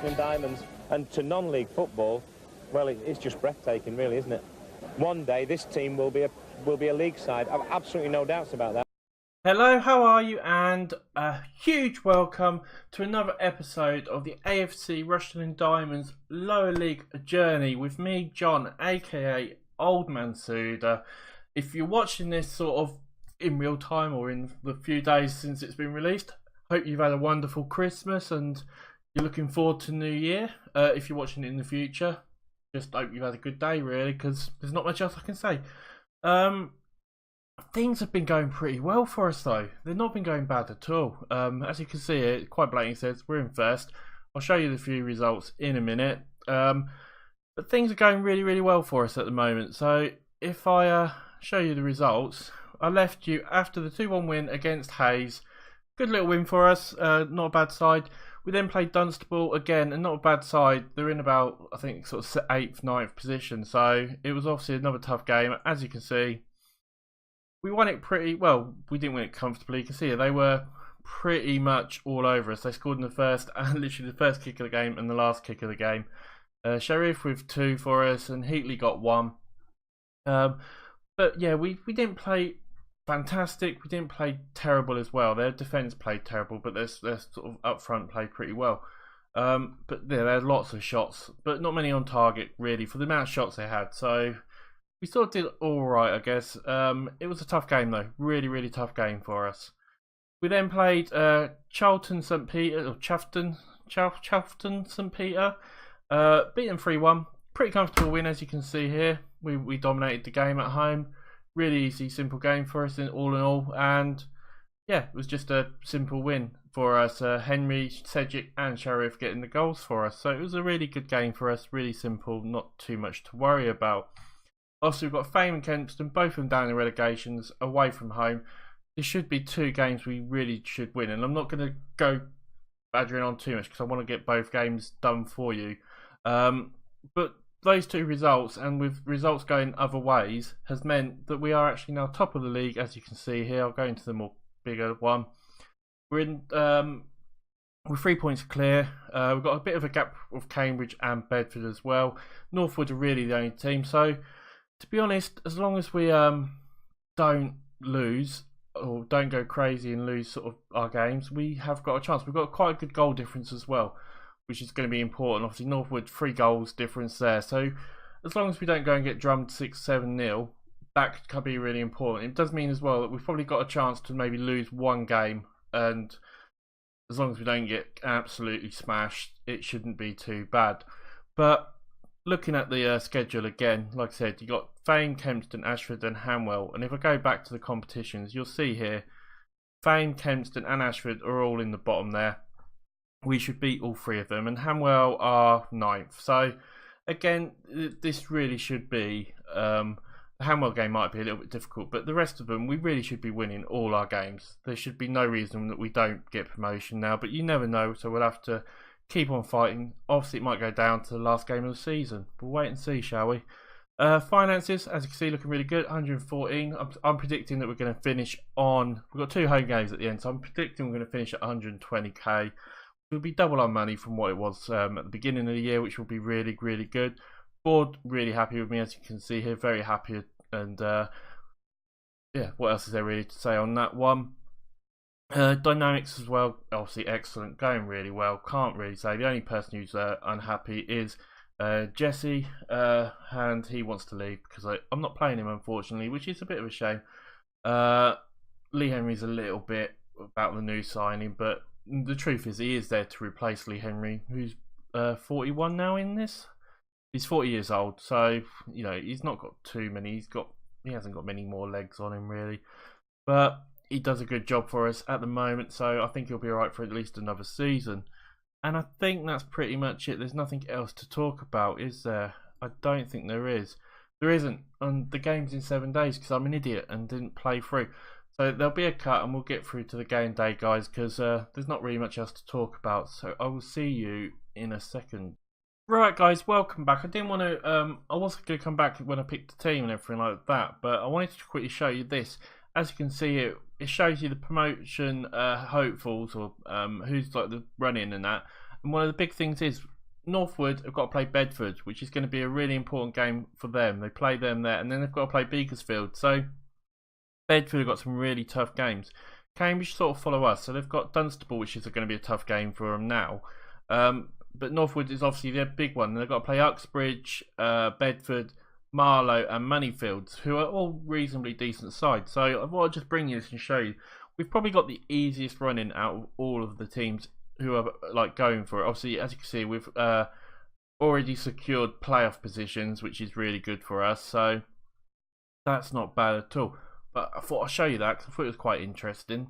and Diamonds, and to non-league football, well, it's just breathtaking, really, isn't it? One day this team will be a league side. I've absolutely no doubts about that. Hello, how are you? And a huge welcome to another episode of the AFC Rushden and Diamonds Lower League journey with me, John, aka Old Man Suda. If you're watching this sort of in real time or in the few days since it's been released, hope you've had a wonderful Christmas and you're looking forward to New Year. If you're watching it in the future, just hope you've had a good day, really, because there's not much else I can say. Things have been going pretty well for us, though. They've not been going bad at all. As you can see, it quite blatantly says we're in first. I'll show you the few results in a minute. But things are going really, really well for us at the moment. So if I show you the results, I left you after the 2-1 win against Hayes. Good little win for us. Not a bad side. We then played Dunstable again, and not a bad side. They're in about, I think, sort of 8th, 9th position. So it was obviously another tough game. As you can see, we won it pretty well. We didn't win it comfortably. You can see it. They were pretty much all over us. They scored in the first and literally the first kick of the game and the last kick of the game. Sheriff with 2 for us, and Heatley got 1. But yeah, we didn't play fantastic. We didn't play terrible as well. Their defence played terrible, but their sort of up front played pretty well. But yeah, they had lots of shots, but not many on target really for the amount of shots they had. So we sort of did all right, I guess. It was a tough game though, really, really tough game for us. We then played Charlton St Peter, or Chafton St Peter. Beat them 3-1. Pretty comfortable win, as you can see here. We dominated the game at home. Really easy, simple game for us in all. And yeah, it was just a simple win for us. Henry, Cedric and Sheriff getting the goals for us. So it was a really good game for us. Really simple, not too much to worry about. Also, we've got Thame and Kempston, both of them down in relegations, away from home. There should be 2 games we really should win. And I'm not going to go badgering on too much because I want to get both games done for you. But those 2 results, and with results going other ways, has meant that we are actually now top of the league, as you can see here. I'll go into the more bigger one. We're in with 3 points clear. We've got a bit of a gap with Cambridge and Bedford as well. Northwood are really the only team. So, to be honest, as long as we don't lose or don't go crazy and lose sort of our games, we have got a chance. We've got quite a good goal difference as well, which is going to be important. Obviously, Northwood 3 goals difference there. So as long as we don't go and get drummed 6-7-0, that could be really important. It does mean as well that we've probably got a chance to maybe lose 1 game, and as long as we don't get absolutely smashed, it shouldn't be too bad. But looking at the schedule again, like I said, you got Thame, Kempston, Ashford and Hanwell. And if I go back to the competitions, you'll see here, Thame, Kempston and Ashford are all in the bottom there. We should beat all 3 of them, and Hanwell are 9th. So again, this really should be the Hanwell game might be a little bit difficult, but the rest of them we really should be winning all our games. There should be no reason that we don't get promotion now, but you never know, so we'll have to keep on fighting. Obviously it might go down to the last game of the season. We'll wait and see, shall we? Finances, as you can see, looking really good. 114. I'm predicting that we're going to finish on, we've got 2 home games at the end, so I'm predicting we're going to finish at 120k. It'll be double our money from what it was at the beginning of the year, which will be really, really good. Board really happy with me, as you can see here, very happy. And yeah, what else is there really to say on that one? Dynamics as well, obviously excellent, going really well. Can't really say. The only person who's unhappy is Jesse, and he wants to leave because I'm not playing him, unfortunately, which is a bit of a shame. Lee Henry's a little bit about the new signing, but the truth is he is there to replace Lee Henry, who's 41 now in this. He's 40 years old, so you know he's not got too many. He hasn't got many more legs on him really, but he does a good job for us at the moment. So I think he'll be alright for at least another season. And I think that's pretty much it. There's nothing else to talk about, is there? I don't think there is. There isn't. And the game's in 7 days because I'm an idiot and didn't play through. So there'll be a cut and we'll get through to the game day, guys, because there's not really much else to talk about. So I will see you in a second. Right, guys, welcome back. I didn't want to, I wasn't going to come back when I picked the team and everything like that, but I wanted to quickly show you this. As you can see here, it shows you the promotion hopefuls, or who's like the run-in and that. And one of the big things is Northwood have got to play Bedford, which is going to be a really important game for them. They play them there, and then they've got to play Beaconsfield. So Bedford have got some really tough games. Cambridge sort of follow us, so they've got Dunstable, which is going to be a tough game for them now. But Northwood is obviously their big one. And they've got to play Uxbridge, Bedford, Marlow, and Moneyfields, who are all reasonably decent sides. So I thought I'd just bring you this and show you. We've probably got the easiest running out of all of the teams who are like going for it. Obviously, as you can see, we've already secured playoff positions, which is really good for us. So that's not bad at all. But I thought I'd show you that because I thought it was quite interesting.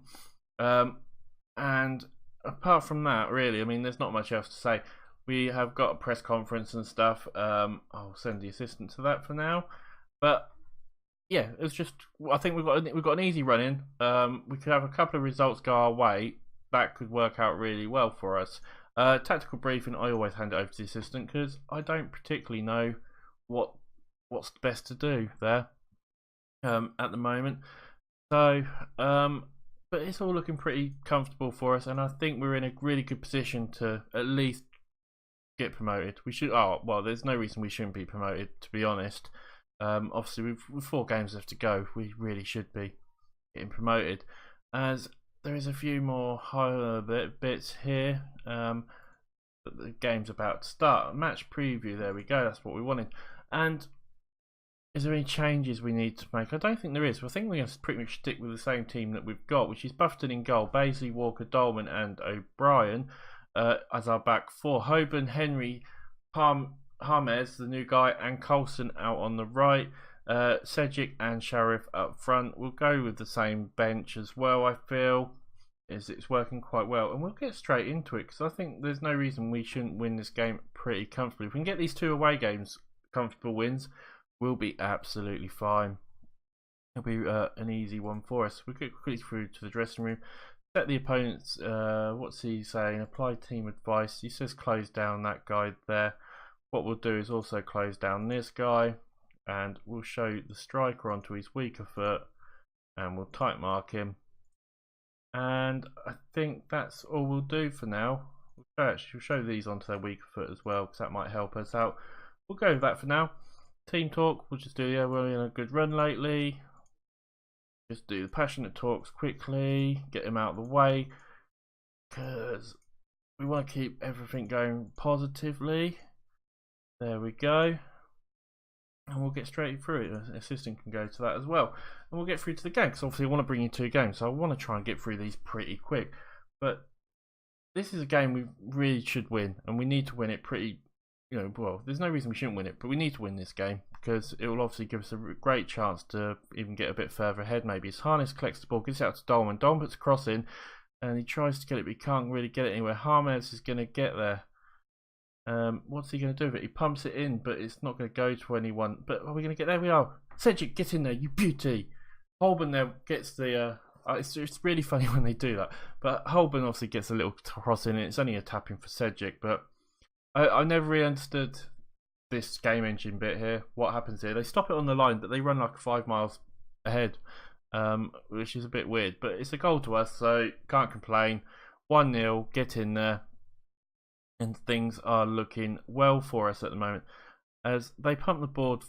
And apart from that, really, I mean, there's not much else to say. We have got a press conference and stuff. I'll send the assistant to that for now. But yeah, it's just, I think we've got an easy run in. We could have a couple of results go our way. That could work out really well for us. Tactical briefing, I always hand it over to the assistant because I don't particularly know what's best to do there at the moment. So, but it's all looking pretty comfortable for us, and I think we're in a really good position to at least get promoted. We should. Oh well, there's no reason we shouldn't be promoted, to be honest. Obviously, with 4 games left to go, we really should be getting promoted. As there is a few more higher bits here. But the game's about to start. Match preview. There we go. That's what we wanted. And is there any changes we need to make? I don't think there is. I think we're going to pretty much stick with the same team that we've got, which is Buffton in goal, Baisley, Walker, Dolman, and O'Brien as our back 4. Hoban, Henry, Harmes, the new guy, and Colson out on the right. Sedgwick and Sharif up front. We'll go with the same bench as well, I feel. It's working quite well. And we'll get straight into it because I think there's no reason we shouldn't win this game pretty comfortably. If we can get these 2 away games comfortable wins, we'll be absolutely fine. It'll be an easy one for us. We'll get quickly through to the dressing room. Set the opponents, what's he saying? Apply team advice. He says close down that guy there. What we'll do is also close down this guy. And we'll show the striker onto his weaker foot. And we'll tight mark him. And I think that's all we'll do for now. We'll show these onto their weaker foot as well, because that might help us out. We'll go with that for now. Team talk, we'll just do, yeah, we're in a good run lately. Just do the passionate talks quickly, get them out of the way, because we want to keep everything going positively. There we go. And we'll get straight through it. The assistant can go to that as well. And we'll get through to the game, because obviously I want to bring you 2 games, so I want to try and get through these pretty quick. But this is a game we really should win, and we need to win it pretty, you know, well, there's no reason we shouldn't win it, but we need to win this game, because it will obviously give us a great chance to even get a bit further ahead maybe. As Harness collects the ball, gives it out to Dolman. Dolman puts a cross in, and he tries to get it, but he can't really get it anywhere. Harmes is going to get there. What's he going to do with it? He pumps it in, but it's not going to go to anyone. But are we going to get there? We are. Sedgwick, get in there, you beauty. Holborn there gets the. It's really funny when they do that. But Holborn obviously gets a little cross in, and it's only a tap in for Sedgwick. But I never really understood this game engine bit here. What happens here? They stop it on the line, but they run like 5 miles ahead, which is a bit weird. But it's a goal to us, so can't complain. 1-0, get in there. And things are looking well for us at the moment. As they pump the ball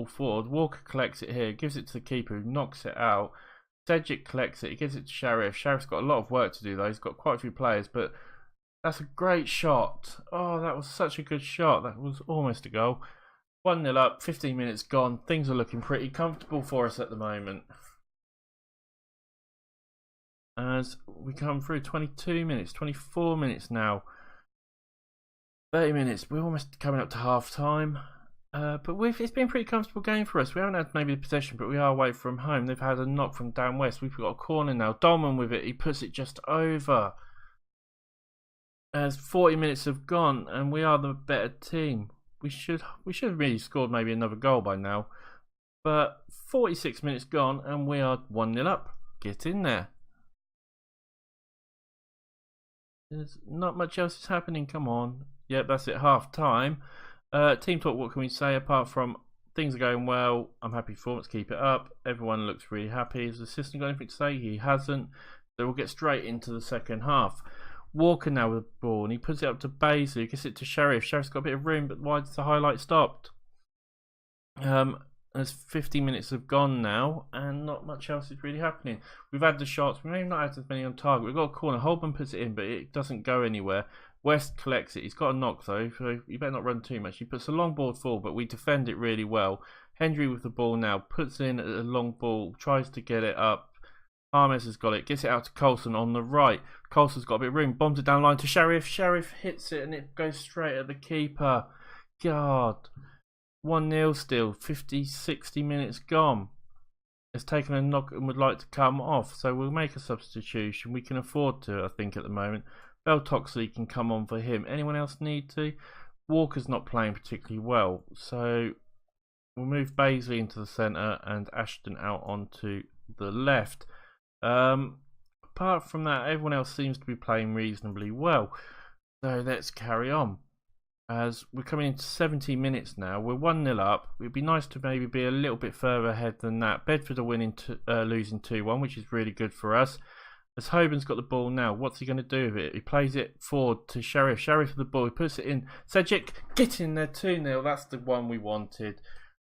forward, Walker collects it here, gives it to the keeper who knocks it out. Sedgwick collects it, he gives it to Sharif. Sharif's got a lot of work to do though, he's got quite a few players, but that's a great shot. Oh, that was such a good shot, that was almost a goal. 1-0 up, 15 minutes gone, things are looking pretty comfortable for us at the moment. As we come through 22 minutes, 24 minutes now. 30 minutes, we're almost coming up to half time. But it's been a pretty comfortable game for us. We haven't had maybe the possession, but we are away from home. They've had a knock from down west. We've got a corner now. Dolman with it, he puts it just over. As 40 minutes have gone, and we are the better team. We should have really scored maybe another goal by now. But 46 minutes gone, and we are 1-0 up. Get in there. There's not much else is happening, come on. Yep, that's it, half time. Team talk, what can we say apart from things are going well, I'm happy performance, keep it up. Everyone looks really happy. Has the assistant got anything to say? He hasn't. So we'll get straight into the second half. Walker now with the ball, and he puts it up to Baisley, gets it to Sheriff. Sheriff's got a bit of room, but why does the highlight stopped? As 50 minutes have gone now, and not much else is really happening. We've had the shots, we may have not had as many on target. We've got a corner, Holborn puts it in, but it doesn't go anywhere. West collects it, he's got a knock though, so you better not run too much. He puts a long ball forward, but we defend it really well. Hendry with the ball now, puts in a long ball, tries to get it up. Harmes has got it, gets it out to Coulson on the right. Coulson's got a bit of room, bombs it down the line to Sheriff. Sheriff hits it and it goes straight at the keeper. God. 1-0 still, 50-60 minutes gone. It's taken a knock and would like to come off, so we'll make a substitution. We can afford to, I think, at the moment. Beltoxley can come on for him. Anyone else need to? Walker's not playing particularly well, so we'll move Baisley into the centre and Ashton out onto the left. Apart from that, everyone else seems to be playing reasonably well. So let's carry on. As we're coming into 70 minutes now, we're 1-0 up. It'd be nice to maybe be a little bit further ahead than that. Bedford are losing 2-1, which is really good for us. As Hoban's got the ball now, what's he going to do with it? He plays it forward to Sheriff. Sheriff with the ball, he puts it in. Sedgwick, get in there, 2-0. That's the one we wanted.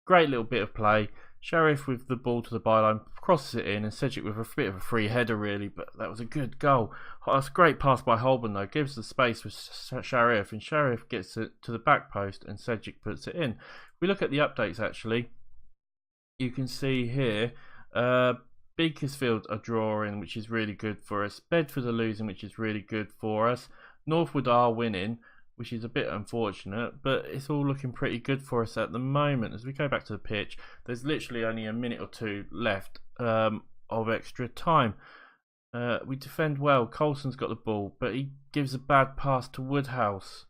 Great little bit of play. Sheriff with the ball to the byline, crosses it in, and Sedgwick with a bit of a free header really, but that was a good goal. That's a great pass by Holborn though, gives the space for Sheriff, and Sheriff gets it to the back post and Sedgwick puts it in. If we look at the updates actually, you can see here, Beaconsfield are drawing, which is really good for us. Bedford are losing, which is really good for us. Northwood are winning, which is a bit unfortunate, but it's all looking pretty good for us at the moment. As we go back to the pitch, there's literally only a minute or two left of extra time. We defend well. Coulson's got the ball, but he gives a bad pass to Woodhouse.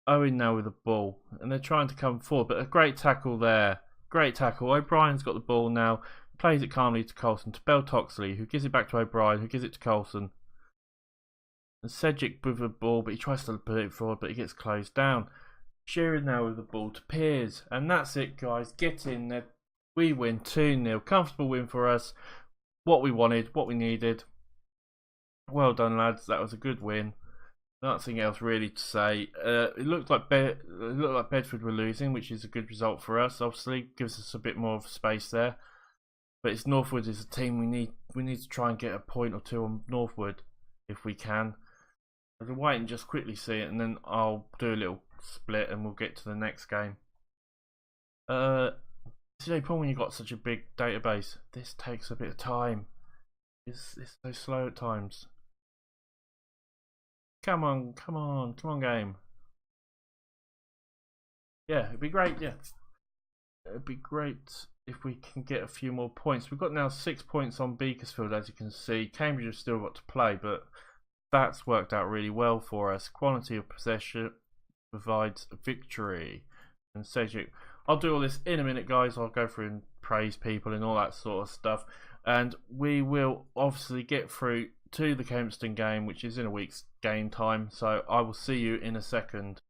Owen now with the ball, and they're trying to come forward, but a great tackle there. Great tackle. O'Brien's got the ball now, plays it calmly to Coulson, to Beltoxley, who gives it back to O'Brien, who gives it to Coulson. And Sedgwick with the ball, but he tries to put it forward, but he gets closed down. Shearer now with the ball to Piers, and that's it, guys. Get in there. We win 2-0. Comfortable win for us. What we wanted, what we needed. Well done, lads. That was a good win. Nothing else really to say. It looked like Bedford were losing, which is a good result for us. Obviously, gives us a bit more of space there. But it's Northwood is a team we need to try and get a point or two on Northwood if we can. I'll wait and just quickly see it, and then I'll do a little split, and we'll get to the next game. It's the problem when you've got such a big database. This takes a bit of time. It's so slow at times. Come on, game. Yeah, it'd be great. Yeah, it'd be great if we can get a few more points. We've got now 6 points on Beaconsfield, as you can see. Cambridge have still got to play, but that's worked out really well for us. Quality of possession provides a victory. And Sedgwick, I'll do all this in a minute, guys. I'll go through and praise people and all that sort of stuff. And we will obviously get through to the Kempston game, which is in a week's game time. So I will see you in a second.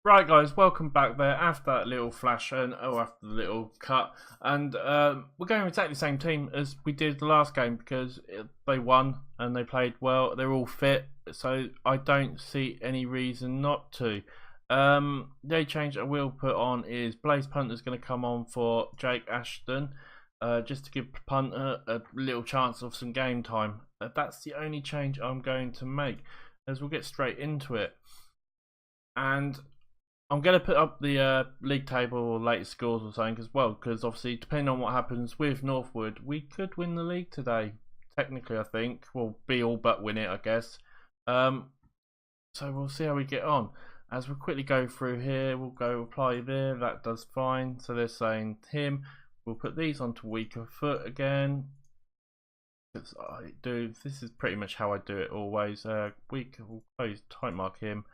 Right, guys, welcome back there after that little flash and after the little cut. And we're going with exactly the same team as we did the last game because they won and they played well. They're all fit, so I don't see any reason not to. The only change I will put on is Blaze Punter's going to come on for Jake Ashton, just to give Punter a little chance of some game time. That's the only change I'm going to make, as we'll get straight into it. And I'm going to put up the league table or latest scores or something as well, because obviously depending on what happens with Northwood, we could win the league today. Technically, I think we'll be all but win it, I guess. So we'll see how we get on. As we'll quickly go through here, we'll go apply there. That does fine. So they're saying him. We'll put these onto weaker foot again. This is pretty much how I do it always. We'll close type mark him.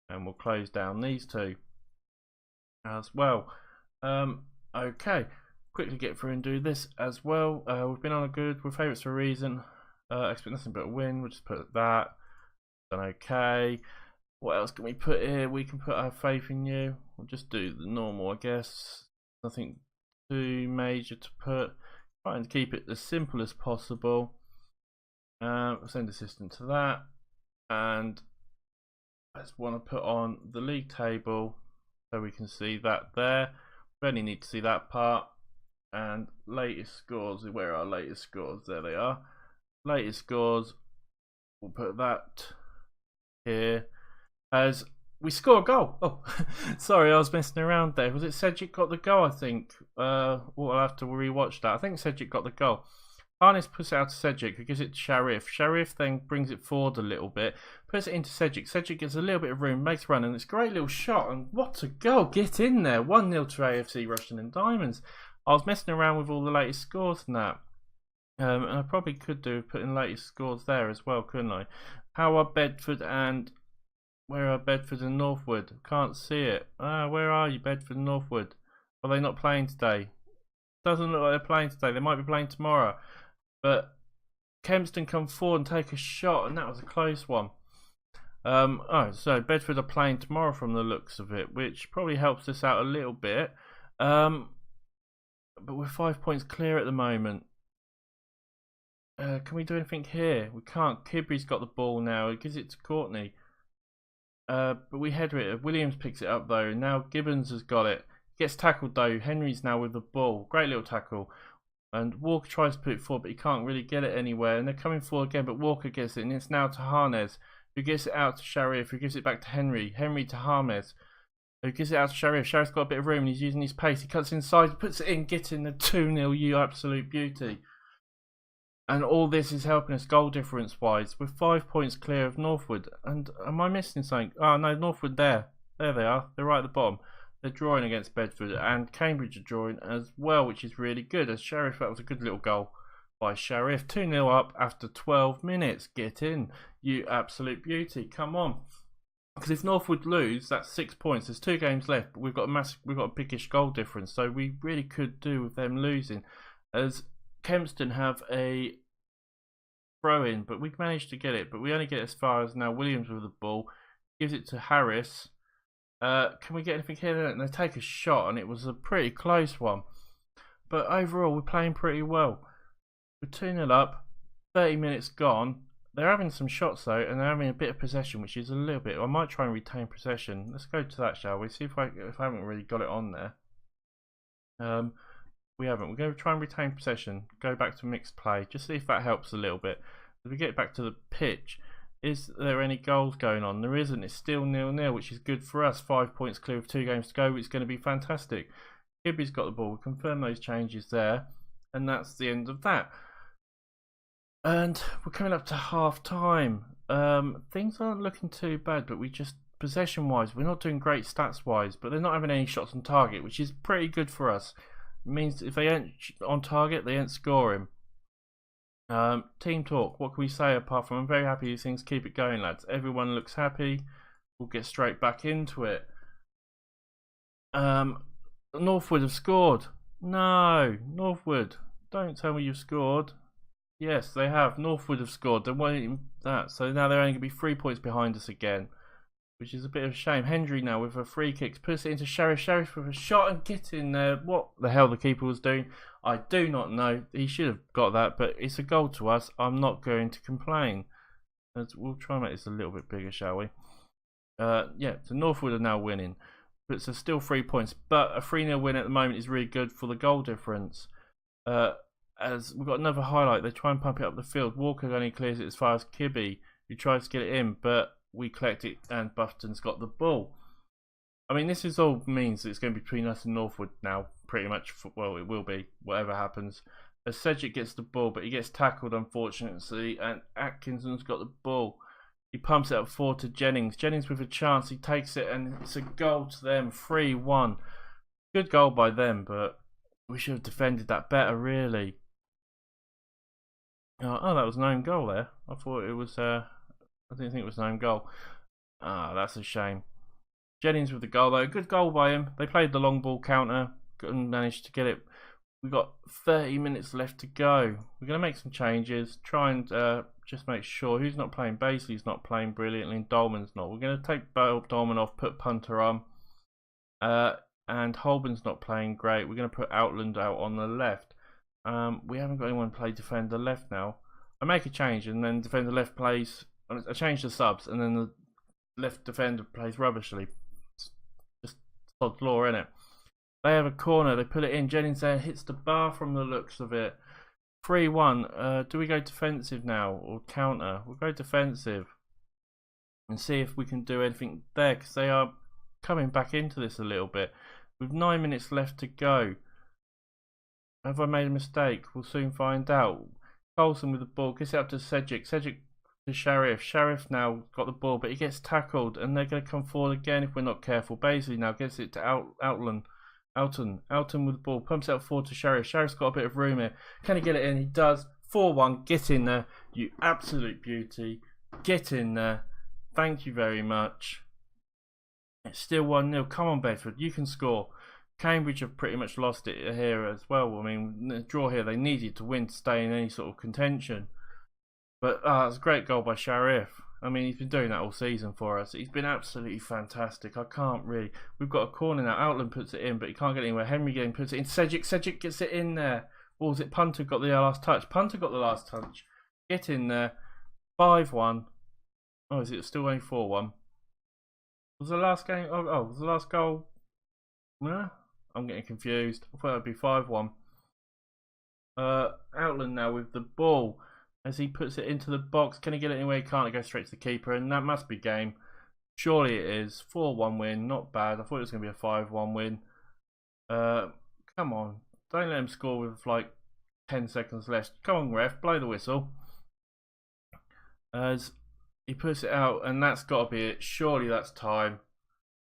And we'll close down these two as well. Okay, quickly get through and do this as well. We've been on a good, we're favourites for a reason. Expect nothing but a win. We'll just put that. Done okay. What else can we put here? We can put our faith in you. We'll just do the normal, I guess. Nothing too major to put. Try and keep it as simple as possible. Send assistant to that. And I just want to put on the league table so we can see that there. We only need to see that part. And latest scores, where are our latest scores? There they are. Latest scores, we'll put that here as we score a goal. Oh, sorry, I was messing around there. Was it Cedric got the goal, I think? I'll have to rewatch that. I think Cedric got the goal. Harness puts it out to Cedric, who gives it to Sharif. Sharif then brings it forward a little bit, puts it into Cedric. Cedric gets a little bit of room, makes a run, and it's a great little shot. And what a goal! Get in there. 1-0 to AFC Rushden and Diamonds. I was messing around with all the latest scores and that. And I probably could do putting latest scores there as well, couldn't I? How are Bedford and... Where are Bedford and Northwood? Can't see it. Where are you, Bedford and Northwood? Are they not playing today? Doesn't look like they're playing today. They might be playing tomorrow. But Kempston come forward and take a shot, and that was a close one. So Bedford are playing tomorrow from the looks of it, which probably helps us out a little bit. But we're 5 points clear at the moment. Can we do anything here? We can't. Kibby's got the ball now. He gives it to Courtney. But we header it. Williams picks it up though. Now Gibbons has got it. Gets tackled though. Henry's now with the ball. Great little tackle. And Walker tries to put it forward, but he can't really get it anywhere. And they're coming forward again, but Walker gets it. And it's now to Harness, who gives it out to Sharif, who gives it back to Henry. Henry to Harness, who gives it out to Sharif. Sharif's got a bit of room and he's using his pace. He cuts inside, puts it in, getting the 2-0, you absolute beauty. And all this is helping us goal difference wise. We're 5 points clear of Northwood. And am I missing something? Oh no, Northwood there. There they are. They're right at the bottom. They're drawing against Bedford, and Cambridge are drawing as well, which is really good. As Sharif, that was a good little goal by Sharif. 2-0 up after 12 minutes. Get in, you absolute beauty. Come on. Because if Northwood lose, that's 6 points. There's 2 games left, but we've got a biggish goal difference, so we really could do with them losing. As Kempston have a throw in, but we've managed to get it, but we only get as far as now. Williams with the ball gives it to Harris. Can we get anything here? And they take a shot, and it was a pretty close one. But overall, we're playing pretty well. We're 2-0 up, 30 minutes gone. They're having some shots though, and they're having a bit of possession, which is a little bit. I might try and retain possession. Let's go to that, shall we? See if I haven't really got it on there. We haven't. We're going to try and retain possession. Go back to mixed play. Just see if that helps a little bit. If we get back to the pitch. Is there any goals going on? There isn't. It's still 0-0, which is good for us. 5 points clear with 2 games to go, which is going to be fantastic. Gibby's got the ball. We'll confirm those changes there. And that's the end of that. And we're coming up to half time. Things aren't looking too bad, but we just, possession-wise, we're not doing great stats-wise, but they're not having any shots on target, which is pretty good for us. It means if they ain't on target, they ain't scoring. Team talk, what can we say apart from I'm very happy these things keep it going, lads. Everyone looks happy. We'll get straight back into it. Northwood have scored. No, Northwood, don't tell me you've scored. Yes, they have. Northwood have scored. They're waiting that, so now they're only going to be 3 points behind us again, which is a bit of a shame. Hendry now with a free kick puts it into Sharif. Sharif with a shot and get in there. What the hell the keeper was doing, I do not know. He should have got that, but it's a goal to us. I'm not going to complain. We'll try and make this a little bit bigger, shall we? Yeah, so Northwood are now winning. But it's still 3 points. But a 3-0 win at the moment is really good for the goal difference. As we've got another highlight, they try and pump it up the field. Walker only clears it as far as Kibby, who tries to get it in, but we collect it and Bufton's got the ball. I mean, this is all means that it's going to be between us and Northwood now, pretty much. Well, it will be, whatever happens. As Cedric gets the ball, but he gets tackled, unfortunately, and Atkinson's got the ball. He pumps it up forward to Jennings. Jennings with a chance, he takes it, and it's a goal to them, 3-1. Good goal by them, but we should have defended that better, really. Oh, that was an own goal there. I thought it was, I didn't think it was an own goal. Ah, that's a shame. Jennings with the goal though. Good goal by him. They played the long ball counter and managed to get it. We've got 30 minutes left to go. We're going to make some changes. Try and just make sure who's not playing. Basley's not playing brilliantly and Dolman's not. We're going to take Dolman off, put Punter on. And Holborn's not playing great. We're going to put Outland out on the left. We haven't got anyone play defender left now. I make a change and then defender left plays I changed the subs, and then the left defender plays rubbishly. Just sod's law, innit? They have a corner, they put it in. Jennings there hits the bar from the looks of it. 3-1. Do we go defensive now or counter? We'll go defensive and see if we can do anything there, because they are coming back into this a little bit. With 9 minutes left to go. Have I made a mistake? We'll soon find out. Coulson with the ball, gets it up to Cedric. Cedric to Sharif. Sharif now got the ball, but he gets tackled, and they're going to come forward again if we're not careful. Baisley now gets it to Alton with the ball, pumps out forward to Sharif. Sharif's got a bit of room here. Can he get it in? He does. 4-1. Get in there, you absolute beauty. Get in there. Thank you very much. It's still 1-0. Come on, Bedford, you can score. Cambridge have pretty much lost it here as well. I mean, the draw here, they needed to win to stay in any sort of contention. But it's a great goal by Sharif. I mean, he's been doing that all season for us. He's been absolutely fantastic. I can't really... We've got a corner now. Outland puts it in, but he can't get anywhere. Henry again puts it in. Cedric gets it in there. Or was it Punter got the last touch? Punter got the last touch. Get in there. 5-1. Oh, is it still only 4-1? Was the last game... Oh, was the last goal... No? I'm getting confused. I thought it would be 5-1. Outland now with the ball. As he puts it into the box. Can he get it anywhere? He can't. It goes straight to the keeper. And that must be game. Surely it is. 4-1 win. Not bad. I thought it was going to be a 5-1 win. Come on. Don't let him score with like 10 seconds left. Come on, ref. Blow the whistle. As he puts it out. And that's got to be it. Surely that's time.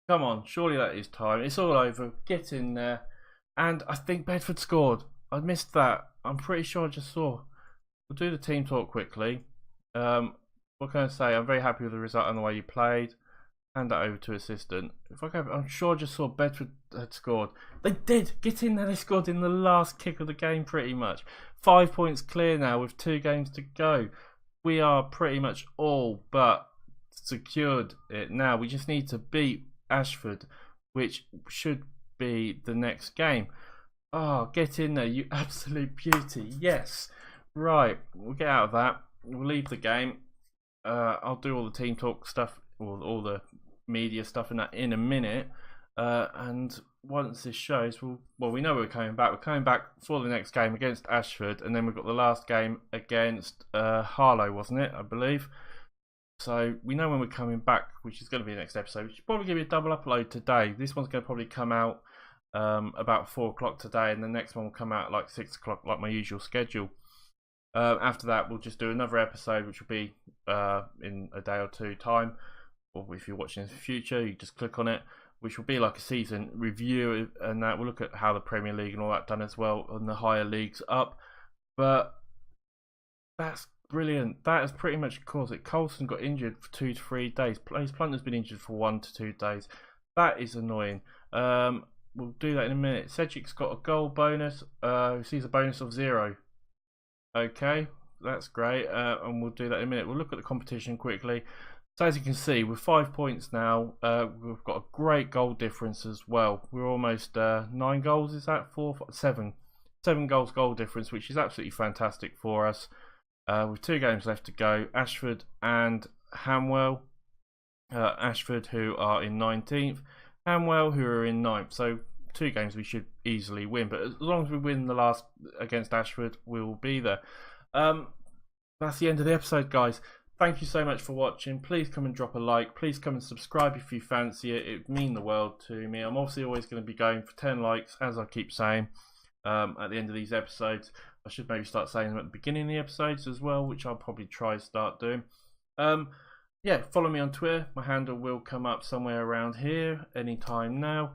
Come on, surely that is time. It's all over. Get in there. And I think Bedford scored. I missed that. I'm pretty sure I just saw. We'll do the team talk quickly. What can I say? I'm very happy with the result and the way you played. Hand that over to assistant. I'm sure I just saw Bedford had scored. They did. Get in there. They scored in the last kick of the game pretty much. 5 points clear now with 2 games to go. We are pretty much all but secured it now. We just need to beat Ashford, which should be the next game. Oh, get in there, you absolute beauty. Yes. Right, we'll get out of that. We'll leave the game. I'll do all the team talk stuff, or all the media stuff in that in a minute. And once this shows, we know we're coming back. We're coming back for the next game against Ashford, and then we've got the last game against Harlow, wasn't it? I believe. So we know when we're coming back, which is going to be the next episode. We should probably give you a double upload today. This one's going to probably come out about 4 o'clock today, and the next one will come out like 6 o'clock, like my usual schedule. After that, we'll just do another episode, which will be in a day or 2 time. Or if you're watching in the future, you just click on it, which will be like a season review, and that we'll look at how the Premier League and all that done as well, and the higher leagues up. But that's brilliant. That has pretty much caused it. Coulson got injured for 2 to 3 days. Blaze Plunder's been injured for 1 to 2 days. That is annoying. We'll do that in a minute. Cedric's got a goal bonus. He sees a bonus of 0. Okay, that's great. And we'll do that in a minute. We'll look at the competition quickly. So as you can see, with 5 points now, we've got a great goal difference as well. We're almost 9 goals. Is that 7 goals goal difference, which is absolutely fantastic for us. With 2 games left to go, Ashford and Hamwell. Ashford, who are in 19th, Hamwell, who are in 9th. So 2 games we should easily win, but as long as we win the last against Ashford, we'll be there. That's the end of the episode, guys. Thank you so much for watching. Please come and drop a like. Please come and subscribe if you fancy it. It would mean the world to me. I'm obviously always going to be going for 10 likes, as I keep saying, at the end of these episodes. I should maybe start saying them at the beginning of the episodes as well, which I'll probably try to start doing. Yeah, follow me on Twitter. My handle will come up somewhere around here anytime now.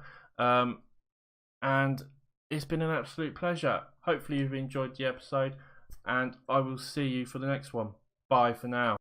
And it's been an absolute pleasure. Hopefully you've enjoyed the episode, and I will see you for the next one. Bye for now.